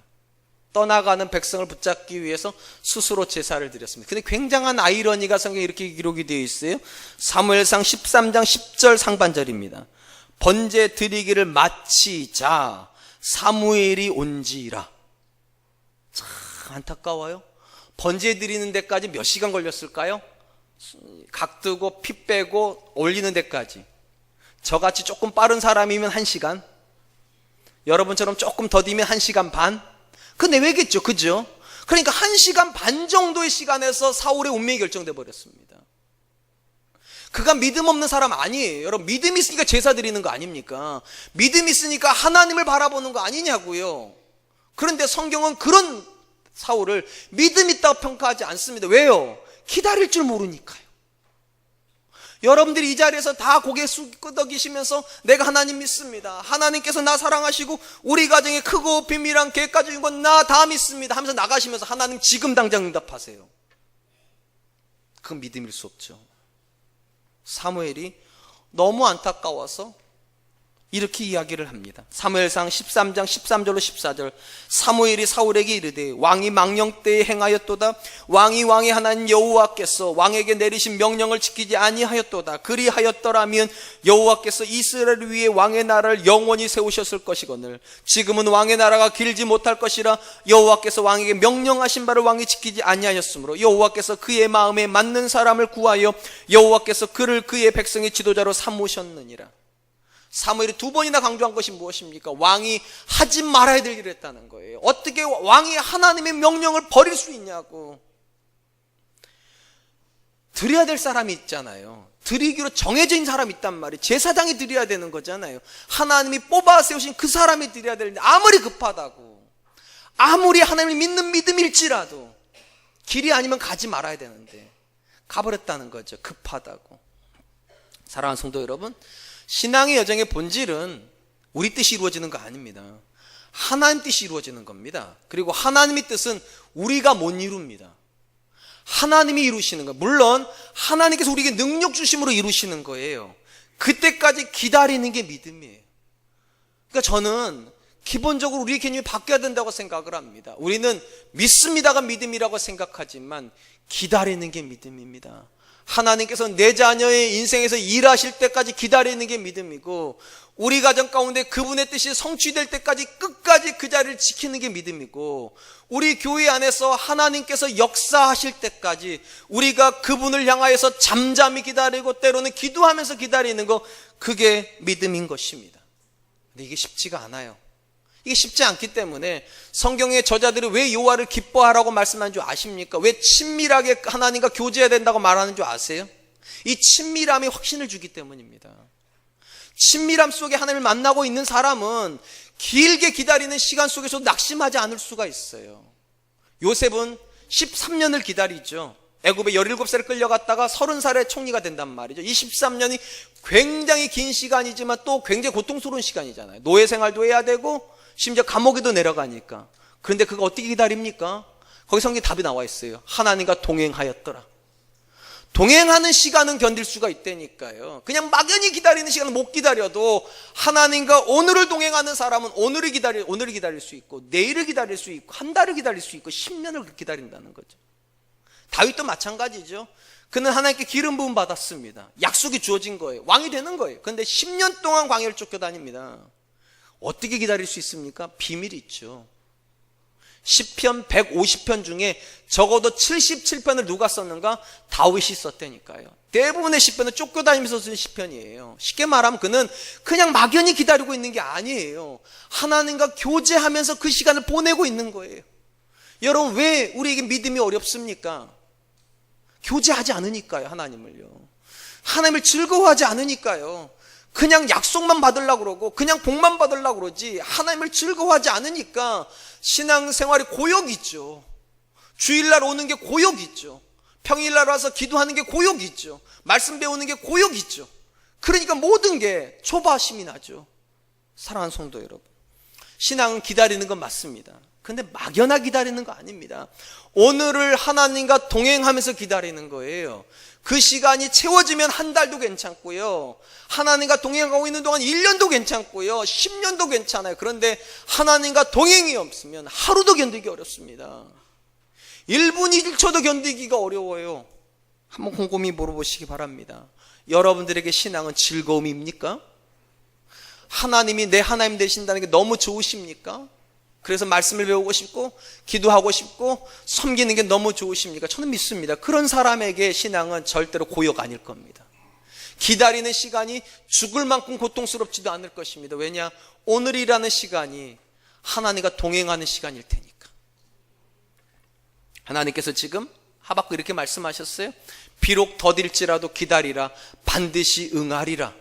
떠나가는 백성을 붙잡기 위해서 스스로 제사를 드렸습니다. 근데 굉장한 아이러니가 성경에 이렇게 기록이 되어 있어요. 사무엘상 13장 10절 상반절입니다. 번제 드리기를 마치자 사무엘이 온지라. 참 안타까워요. 번제 드리는 데까지 몇 시간 걸렸을까요? 각 뜨고 피 빼고 올리는 데까지. 저같이 조금 빠른 사람이면 1시간, 여러분처럼 조금 더디면 1시간 반. 그 내외겠죠, 그죠? 그러니까 1시간 반 정도의 시간에서 사울의 운명이 결정돼 버렸습니다. 그가 믿음 없는 사람 아니에요. 여러분, 믿음 있으니까 제사 드리는 거 아닙니까? 믿음 있으니까 하나님을 바라보는 거 아니냐고요. 그런데 성경은 그런 사울을 믿음 있다고 평가하지 않습니다. 왜요? 기다릴 줄 모르니까요. 여러분들이 이 자리에서 다 고개 숙 끄덕이시면서 내가 하나님 믿습니다, 하나님께서 나 사랑하시고 우리 가정에 크고 비밀한 계획까지 준 건 나 다 믿습니다 하면서 나가시면서 하나님 지금 당장 응답하세요. 그건 믿음일 수 없죠. 사무엘이 너무 안타까워서 이렇게 이야기를 합니다. 사무엘상 13장 13절로 14절. 사무엘이 사울에게 이르되 왕이 망령 때에 행하였도다. 왕이 왕의 하나님 여호와께서 왕에게 내리신 명령을 지키지 아니하였도다. 그리하였더라면 여호와께서 이스라엘을 위해 왕의 나라를 영원히 세우셨을 것이거늘 지금은 왕의 나라가 길지 못할 것이라 여호와께서 왕에게 명령하신 바를 왕이 지키지 아니하였으므로 여호와께서 그의 마음에 맞는 사람을 구하여 여호와께서 그를 그의 백성의 지도자로 삼으셨느니라. 사무엘이 두 번이나 강조한 것이 무엇입니까? 왕이 하지 말아야 될 일을 했다는 거예요. 어떻게 왕이 하나님의 명령을 버릴 수 있냐고. 드려야 될 사람이 있잖아요. 드리기로 정해져 있는 사람이 있단 말이에요. 제사장이 드려야 되는 거잖아요. 하나님이 뽑아 세우신 그 사람이 드려야 되는데 아무리 급하다고, 아무리 하나님을 믿는 믿음일지라도 길이 아니면 가지 말아야 되는데 가버렸다는 거죠. 급하다고. 사랑하는 성도 여러분, 신앙의 여정의 본질은 우리 뜻이 이루어지는 거 아닙니다. 하나님 뜻이 이루어지는 겁니다. 그리고 하나님의 뜻은 우리가 못 이룹니다. 하나님이 이루시는 거예요. 물론 하나님께서 우리에게 능력 주심으로 이루시는 거예요. 그때까지 기다리는 게 믿음이에요. 그러니까 저는 기본적으로 우리의 개념이 바뀌어야 된다고 생각을 합니다. 우리는 믿습니다가 믿음이라고 생각하지만 기다리는 게 믿음입니다. 하나님께서 내 자녀의 인생에서 일하실 때까지 기다리는 게 믿음이고, 우리 가정 가운데 그분의 뜻이 성취될 때까지 끝까지 그 자리를 지키는 게 믿음이고, 우리 교회 안에서 하나님께서 역사하실 때까지 우리가 그분을 향하여서 잠잠히 기다리고 때로는 기도하면서 기다리는 거, 그게 믿음인 것입니다. 근데 이게 쉽지가 않아요. 이게 쉽지 않기 때문에 성경의 저자들이 왜 여호와를 기뻐하라고 말씀하는 줄 아십니까? 왜 친밀하게 하나님과 교제해야 된다고 말하는 줄 아세요? 이 친밀함이 확신을 주기 때문입니다. 친밀함 속에 하나님을 만나고 있는 사람은 길게 기다리는 시간 속에서 낙심하지 않을 수가 있어요. 요셉은 13년을 기다리죠. 애굽에 17살에 끌려갔다가 30살에 총리가 된단 말이죠. 이 13년이 굉장히 긴 시간이지만 또 굉장히 고통스러운 시간이잖아요. 노예 생활도 해야 되고 심지어 감옥에도 내려가니까. 그런데 그거 어떻게 기다립니까? 거기 성경에 답이 나와 있어요. 하나님과 동행하였더라. 동행하는 시간은 견딜 수가 있다니까요. 그냥 막연히 기다리는 시간은 못 기다려도 하나님과 오늘을 동행하는 사람은 오늘을 기다릴 수 있고, 내일을 기다릴 수 있고, 한 달을 기다릴 수 있고, 10년을 기다린다는 거죠. 다윗도 마찬가지죠. 그는 하나님께 기름 부음 받았습니다. 약속이 주어진 거예요. 왕이 되는 거예요. 그런데 10년 동안 광야를 쫓겨다닙니다. 어떻게 기다릴 수 있습니까? 비밀이 있죠. 시편 150편 중에 적어도 77편을 누가 썼는가? 다윗이 썼다니까요. 대부분의 시편은 쫓겨다니면서 쓴 시편이에요. 쉽게 말하면 그는 그냥 막연히 기다리고 있는 게 아니에요. 하나님과 교제하면서 그 시간을 보내고 있는 거예요. 여러분, 왜 우리에게 믿음이 어렵습니까? 교제하지 않으니까요. 하나님을요. 하나님을 즐거워하지 않으니까요. 그냥 약속만 받으려고 그러고 그냥 복만 받으려고 그러지 하나님을 즐거워하지 않으니까 신앙생활이 고역이죠. 주일날 오는 게 고역이죠. 평일날 와서 기도하는 게 고역이죠. 말씀 배우는 게 고역이죠. 그러니까 모든 게 초바심이 나죠. 사랑하는 성도 여러분, 신앙은 기다리는 건 맞습니다. 근데 막연하게 기다리는 거 아닙니다. 오늘을 하나님과 동행하면서 기다리는 거예요. 그 시간이 채워지면 한 달도 괜찮고요, 하나님과 동행하고 있는 동안 1년도 괜찮고요, 10년도 괜찮아요. 그런데 하나님과 동행이 없으면 하루도 견디기 어렵습니다. 1분 1초도 견디기가 어려워요. 한번 곰곰이 물어보시기 바랍니다. 여러분들에게 신앙은 즐거움입니까? 하나님이 내 하나님 되신다는 게 너무 좋으십니까? 그래서 말씀을 배우고 싶고 기도하고 싶고 섬기는 게 너무 좋으십니까? 저는 믿습니다. 그런 사람에게 신앙은 절대로 고역 아닐 겁니다. 기다리는 시간이 죽을 만큼 고통스럽지도 않을 것입니다. 왜냐? 오늘이라는 시간이 하나님과 동행하는 시간일 테니까. 하나님께서 지금 하박국 이렇게 말씀하셨어요. 비록 더딜지라도 기다리라, 반드시 응하리라.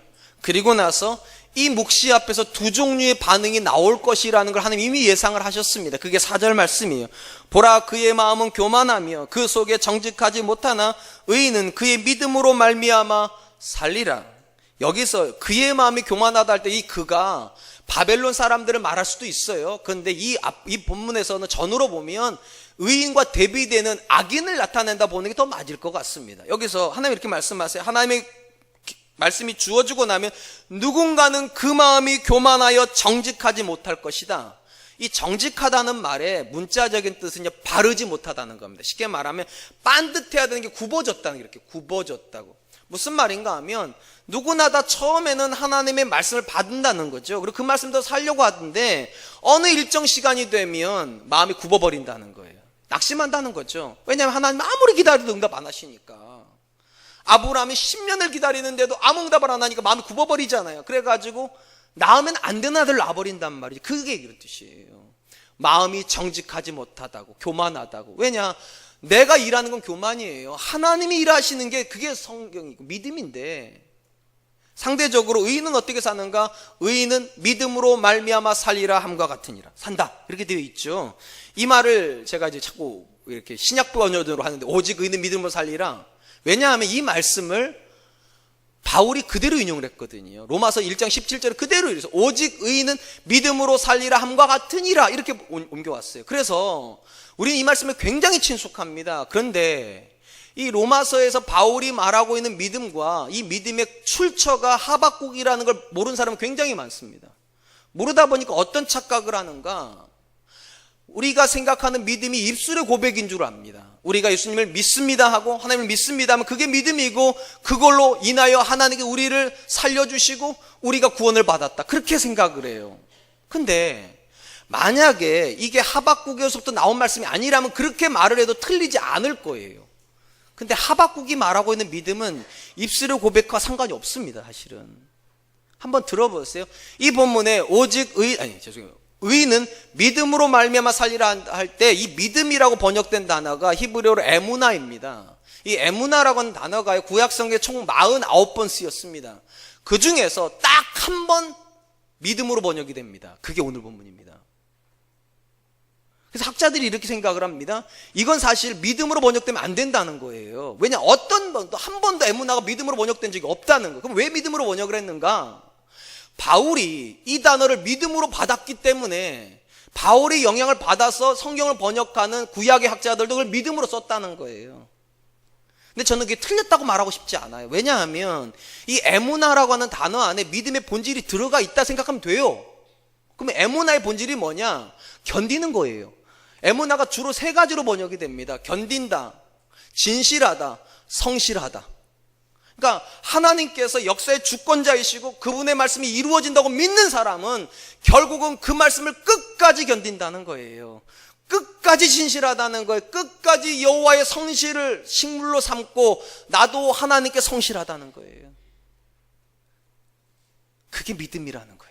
그리고 나서 이 묵시 앞에서 두 종류의 반응이 나올 것이라는 걸 하나님 이미 예상을 하셨습니다. 그게 4절 말씀이에요. 보라, 그의 마음은 교만하며 그 속에 정직하지 못하나 의인은 그의 믿음으로 말미암아 살리라. 여기서 그의 마음이 교만하다 할 때 이 그가 바벨론 사람들을 말할 수도 있어요. 그런데 이 본문에서는 전으로 보면 의인과 대비되는 악인을 나타낸다 보는 게 더 맞을 것 같습니다. 여기서 하나님 이렇게 말씀하세요. 하나님의 말씀이 주어지고 나면 누군가는 그 마음이 교만하여 정직하지 못할 것이다. 이 정직하다는 말의 문자적인 뜻은 바르지 못하다는 겁니다. 쉽게 말하면 반듯해야 되는 게 굽어졌다는 게, 이렇게 굽어졌다고. 무슨 말인가 하면 누구나 다 처음에는 하나님의 말씀을 받는다는 거죠. 그리고 그 말씀도 살려고 하던데 어느 일정 시간이 되면 마음이 굽어버린다는 거예요. 낙심한다는 거죠. 왜냐하면 하나님 아무리 기다려도 응답 안 하시니까. 아브라함이 10년을 기다리는데도 아무 응답을 안 하니까 마음이 굽어버리잖아요. 그래가지고 낳으면 안 되는 아들 낳아버린단 말이죠. 그게 이런 뜻이에요. 마음이 정직하지 못하다고, 교만하다고. 왜냐? 내가 일하는 건 교만이에요. 하나님이 일하시는 게 그게 성경이고 믿음인데, 상대적으로 의인은 어떻게 사는가? 의인은 믿음으로 말미암아 살리라 함과 같으니라. 산다, 이렇게 되어 있죠. 이 말을 제가 이제 자꾸 이렇게 신약 번역으로 하는데, 오직 의인은 믿음으로 살리라. 왜냐하면 이 말씀을 바울이 그대로 인용을 했거든요. 로마서 1장 17절에 그대로 이래서 오직 의인은 믿음으로 살리라 함과 같으니라, 이렇게 옮겨왔어요. 그래서 우리는 이 말씀에 굉장히 친숙합니다. 그런데 이 로마서에서 바울이 말하고 있는 믿음과 이 믿음의 출처가 하박국이라는 걸 모르는 사람은 굉장히 많습니다. 모르다 보니까 어떤 착각을 하는가? 우리가 생각하는 믿음이 입술의 고백인 줄 압니다. 우리가 예수님을 믿습니다 하고 하나님을 믿습니다 하면 그게 믿음이고, 그걸로 인하여 하나님께 우리를 살려주시고 우리가 구원을 받았다, 그렇게 생각을 해요. 근데 만약에 이게 하박국에서부터 나온 말씀이 아니라면 그렇게 말을 해도 틀리지 않을 거예요. 근데 하박국이 말하고 있는 믿음은 입술의 고백과 상관이 없습니다. 사실은 한번 들어보세요. 이 본문에 오직 의인은 믿음으로 말미암아 살리라 할 때 이 믿음이라고 번역된 단어가 히브리어로 에무나입니다. 이 에무나라고 하는 단어가 구약 성경에 총 49번 쓰였습니다. 그 중에서 딱 한 번 믿음으로 번역이 됩니다. 그게 오늘 본문입니다. 그래서 학자들이 이렇게 생각을 합니다. 이건 사실 믿음으로 번역되면 안 된다는 거예요. 왜냐, 한 번도 에무나가 믿음으로 번역된 적이 없다는 거. 그럼 왜 믿음으로 번역을 했는가? 바울이 이 단어를 믿음으로 받았기 때문에 바울이 영향을 받아서 성경을 번역하는 구약의 학자들도 그걸 믿음으로 썼다는 거예요. 근데 저는 그게 틀렸다고 말하고 싶지 않아요. 왜냐하면 이 에무나라고 하는 단어 안에 믿음의 본질이 들어가 있다 생각하면 돼요. 그러면 에무나의 본질이 뭐냐? 견디는 거예요. 에무나가 주로 세 가지로 번역이 됩니다. 견딘다, 진실하다, 성실하다. 그러니까 하나님께서 역사의 주권자이시고 그분의 말씀이 이루어진다고 믿는 사람은 결국은 그 말씀을 끝까지 견딘다는 거예요. 끝까지 진실하다는 거예요. 끝까지 여호와의 성실을 식물로 삼고 나도 하나님께 성실하다는 거예요. 그게 믿음이라는 거예요.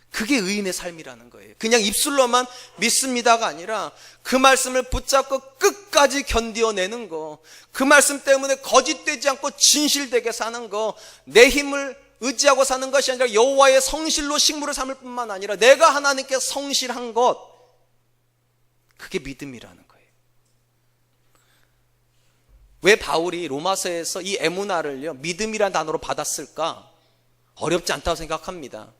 그게 의인의 삶이라는 거예요. 그냥 입술로만 믿습니다가 아니라 그 말씀을 붙잡고 끝까지 견뎌내는 거, 그 말씀 때문에 거짓되지 않고 진실되게 사는 거, 내 힘을 의지하고 사는 것이 아니라 여호와의 성실로 식물을 삼을 뿐만 아니라 내가 하나님께 성실한 것, 그게 믿음이라는 거예요. 왜 바울이 로마서에서 이 에무나를요 믿음이라는 단어로 받았을까? 어렵지 않다고 생각합니다.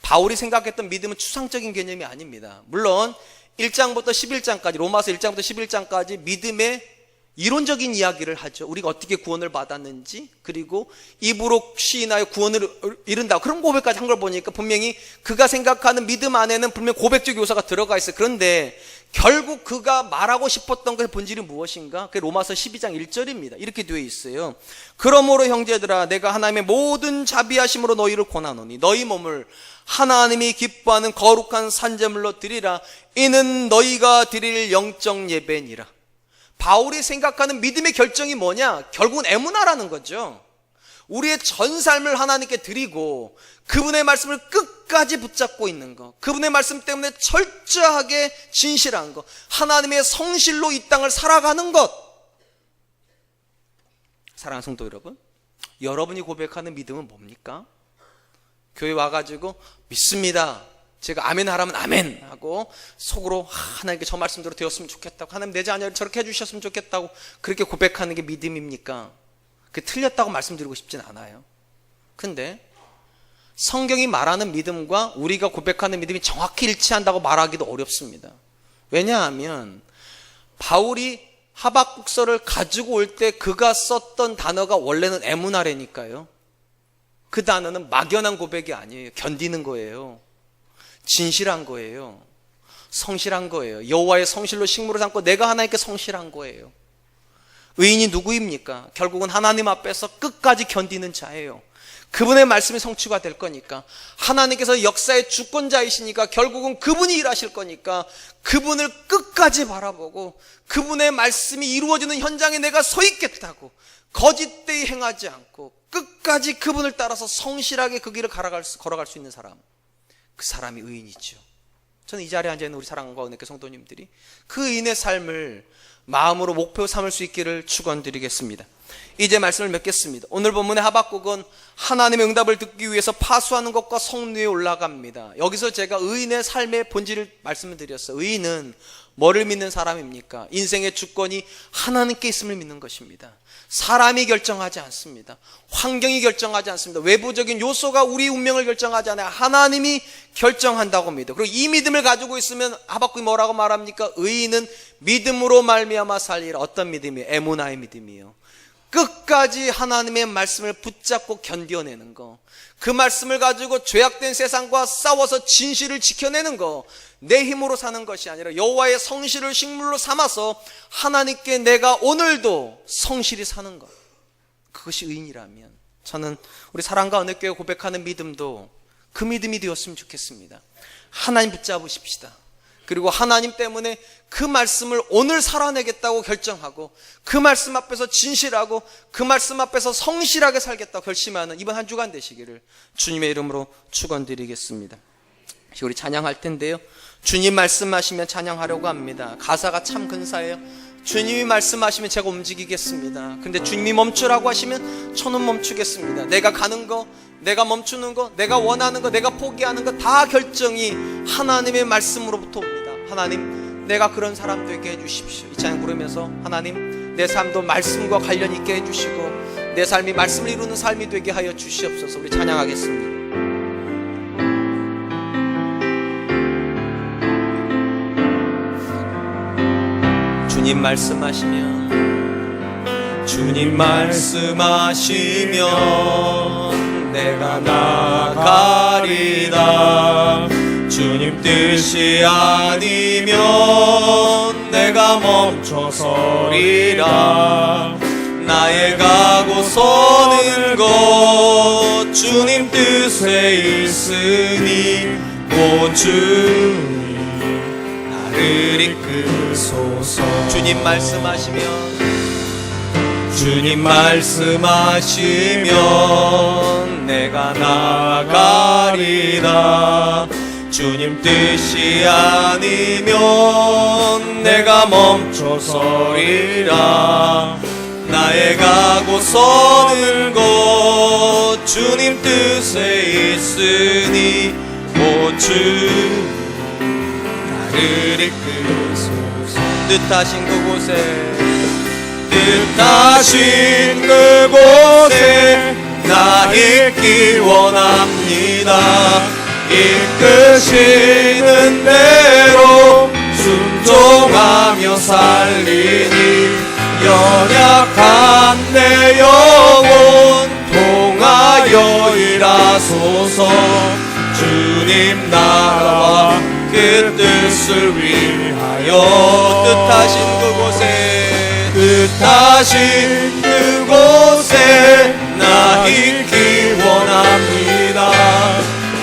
바울이 생각했던 믿음은 추상적인 개념이 아닙니다. 물론 1장부터 11장까지, 로마서 1장부터 11장까지 믿음의 이론적인 이야기를 하죠. 우리가 어떻게 구원을 받았는지, 그리고 입으로 시인하여 구원을 이룬다, 그런 고백까지 한 걸 보니까 분명히 그가 생각하는 믿음 안에는 분명 고백적 요소가 들어가 있어요. 그런데 결국 그가 말하고 싶었던 것의 본질이 무엇인가? 그게 로마서 12장 1절입니다. 이렇게 되어 있어요. 그러므로 형제들아, 내가 하나님의 모든 자비하심으로 너희를 권하노니 너희 몸을 하나님이 기뻐하는 거룩한 산제물로 드리라. 이는 너희가 드릴 영적 예배니라. 바울이 생각하는 믿음의 결정이 뭐냐? 결국은 에무나라는 거죠. 우리의 전 삶을 하나님께 드리고 그분의 말씀을 끝까지 붙잡고 있는 것, 그분의 말씀 때문에 철저하게 진실한 것, 하나님의 성실로 이 땅을 살아가는 것. 사랑하는 성도 여러분, 여러분이 고백하는 믿음은 뭡니까? 교회 와가지고 믿습니다, 제가 아멘 하라면 아멘 하고 속으로 하나님께 저 말씀대로 되었으면 좋겠다고, 하나님 내 자녀를 저렇게 해주셨으면 좋겠다고 그렇게 고백하는 게 믿음입니까? 그게 틀렸다고 말씀드리고 싶진 않아요. 근데 성경이 말하는 믿음과 우리가 고백하는 믿음이 정확히 일치한다고 말하기도 어렵습니다. 왜냐하면 바울이 하박국서를 가지고 올 때 그가 썼던 단어가 원래는 에무나래니까요. 그 단어는 막연한 고백이 아니에요. 견디는 거예요. 진실한 거예요. 성실한 거예요. 여호와의 성실로 식물을 삼고 내가 하나님께 성실한 거예요. 의인이 누구입니까? 결국은 하나님 앞에서 끝까지 견디는 자예요. 그분의 말씀이 성취가 될 거니까, 하나님께서 역사의 주권자이시니까 결국은 그분이 일하실 거니까 그분을 끝까지 바라보고 그분의 말씀이 이루어지는 현장에 내가 서 있겠다고 거짓되이 행하지 않고 끝까지 그분을 따라서 성실하게 그 길을 걸어갈 수 있는 사람, 그 사람이 의인이죠. 저는 이 자리에 앉아있는 우리 사랑과 은혜교 성도님들이 그 의인의 삶을 마음으로 목표 삼을 수 있기를 축원드리겠습니다. 이제 말씀을 맺겠습니다. 오늘 본문의 하박국은 하나님의 응답을 듣기 위해서 파수하는 것과 성루에 올라갑니다. 여기서 제가 의인의 삶의 본질을 말씀을 드렸어요. 의인은 뭐를 믿는 사람입니까? 인생의 주권이 하나님께 있음을 믿는 것입니다. 사람이 결정하지 않습니다. 환경이 결정하지 않습니다. 외부적인 요소가 우리 운명을 결정하지 않아요. 하나님이 결정한다고 믿어요. 그리고 이 믿음을 가지고 있으면 하박국이 뭐라고 말합니까? 의인은 믿음으로 말미암아 살리라. 어떤 믿음이에요? 에무나의 믿음이에요. 끝까지 하나님의 말씀을 붙잡고 견뎌내는 거, 그 말씀을 가지고 죄악된 세상과 싸워서 진실을 지켜내는 거, 내 힘으로 사는 것이 아니라 여호와의 성실을 식물로 삼아서 하나님께 내가 오늘도 성실히 사는 것, 그것이 의인이라면 저는 우리 사랑과 은혜교회 고백하는 믿음도 그 믿음이 되었으면 좋겠습니다. 하나님 붙잡으십시다. 그리고 하나님 때문에 그 말씀을 오늘 살아내겠다고 결정하고 그 말씀 앞에서 진실하고 그 말씀 앞에서 성실하게 살겠다고 결심하는 이번 한 주간 되시기를 주님의 이름으로 축원드리겠습니다. 우리 찬양할 텐데요, 주님 말씀하시면 찬양하려고 합니다. 가사가 참 근사해요. 주님이 말씀하시면 제가 움직이겠습니다. 근데 주님이 멈추라고 하시면 저는 멈추겠습니다. 내가 가는 거, 내가 멈추는 거, 내가 원하는 거, 내가 포기하는 거 다 결정이 하나님의 말씀으로부터 옵니다. 하나님, 내가 그런 사람 되게 해주십시오. 이 찬양 부르면서 하나님, 내 삶도 말씀과 관련 있게 해주시고 내 삶이 말씀을 이루는 삶이 되게 하여 주시옵소서. 우리 찬양하겠습니다. 주님 말씀하시면, 주님 말씀하시면 내가 나가리다. 주님 뜻이 아니면 내가 멈춰서리라. 나의 가고 서는 것 주님 뜻에 있으니 오 주님 나를 이끄소서. 주님 말씀하시면, 주님 말씀하시면 내가 나가리다. 주님 뜻이 아니면 내가 멈춰서리라. 나의 가고 서는 것 주님 뜻에 있으니 오 주님 나를 이끄소서. 뜻하신 그곳에 나 있기 원합니다. 이끄시는 대로 순종하며 살리니 연약한 내 영혼 통하여 일하소서. 주님 나라와 그 뜻을 위하여 뜻하신 그곳에 나 있기 원합니다.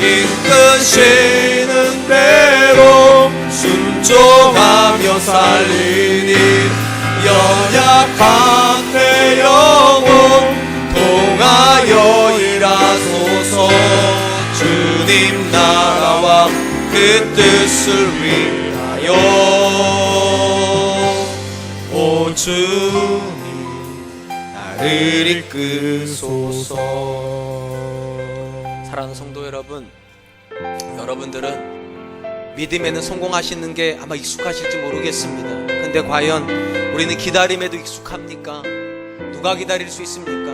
이끄시는 대로 순종하며 살리니 연약한 내 영혼 통하여 일하소서. 주님 나라와 그 뜻을 위하여 오 주님 나를 이끄소서. 사랑하는 성도 여러분, 여러분들은 믿음에는 성공하시는 게 아마 익숙하실지 모르겠습니다. 근데 과연 우리는 기다림에도 익숙합니까? 누가 기다릴 수 있습니까?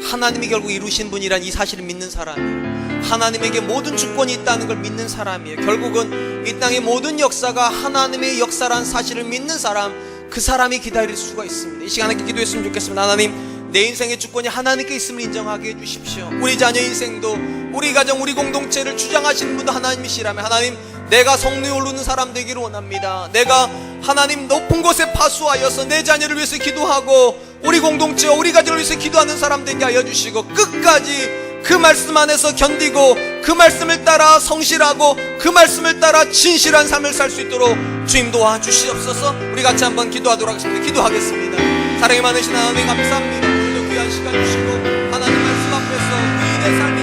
하나님이 결국 이루신 분이란 이 사실을 믿는 사람이에요. 하나님에게 모든 주권이 있다는 걸 믿는 사람이에요. 결국은 이 땅의 모든 역사가 하나님의 역사란 사실을 믿는 사람, 그 사람이 기다릴 수가 있습니다. 이 시간에 기도했으면 좋겠습니다. 하나님, 내 인생의 주권이 하나님께 있음을 인정하게 해주십시오. 우리 자녀 인생도, 우리 가정, 우리 공동체를 주장하시는 분도 하나님이시라면 하나님, 내가 성령이 오르는 사람 되기를 원합니다. 내가 하나님 높은 곳에 파수하여서 내 자녀를 위해서 기도하고 우리 공동체와 우리 가정을 위해서 기도하는 사람 되게 하여 주시고, 끝까지 그 말씀 안에서 견디고 그 말씀을 따라 성실하고 그 말씀을 따라 진실한 삶을 살 수 있도록 주님 도와주시옵소서. 우리 같이 한번 기도하도록 하겠습니다. 기도하겠습니다. 사랑이 많으신 하나님 감사합니다. 오늘도 귀한 시간 주시고 하나님 말씀 앞에서 의인의 삶